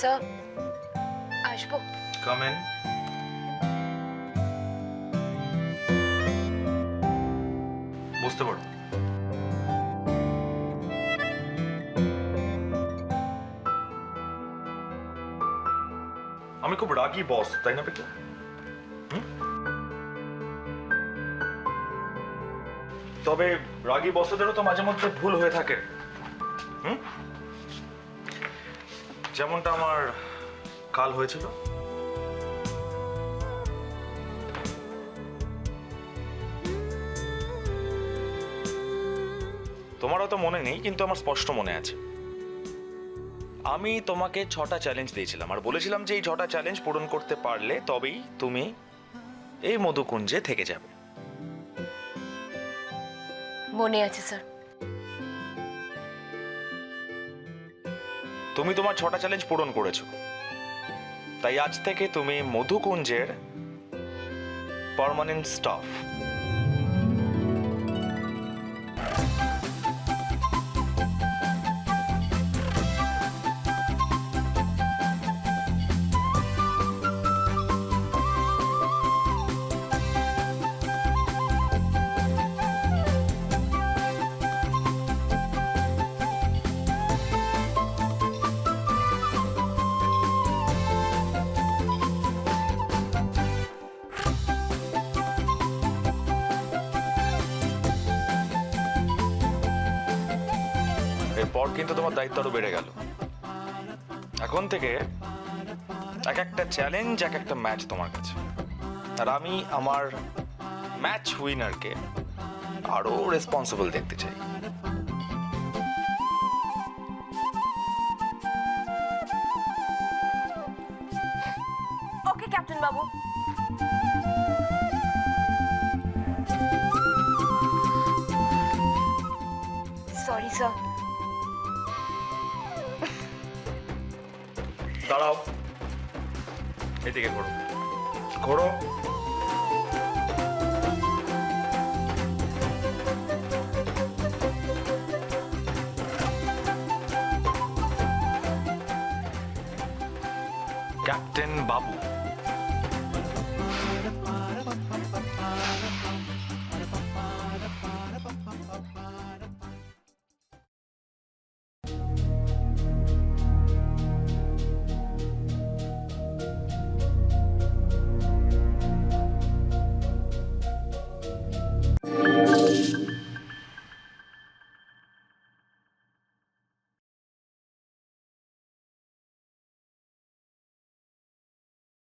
Sir আসবো? Come in. বুঝতে পারো আমি খুব রাগী বস, তাই না বেটা? তবে রাগী বসদেরও তো মাঝে মধ্যে ভুল হয়ে থাকে, যেমনটা আমার কাল হয়েছিল। তোমার হয়তো মনে নেই, কিন্তু আমার স্পষ্ট মনে আছে। আমি তোমাকে 6টা চ্যালেঞ্জ দিয়েছিলাম আর বলেছিলাম যে এই 6টা চ্যালেঞ্জ পূরণ করতে পারলে তবেই তুমি এই মধুকুঞ্জে থেকে যাবে। মনে আছে স্যার। তুমি তোমার 6টা চ্যালেঞ্জ পূরণ করেছো, তাই আজ থেকে তুমি মধুকুঞ্জের পার্মানেন্ট স্টাফ। এরপর কিন্তু তোমার দায়িত্ব আরো বেড়ে গেল। এখন থেকে এক একটা চ্যালেঞ্জ, এক একটা ম্যাচ তোমার কাছে, আর আমি আমার ম্যাচ উইনারকে আরো রেসপন্সিবল দেখতে চাই। ওকে ক্যাপ্টেন বাবু। Sorry sir. দাঁড়াও, এদিকে ঘোরো ঘোরো। ক্যাপ্টেন বাবু,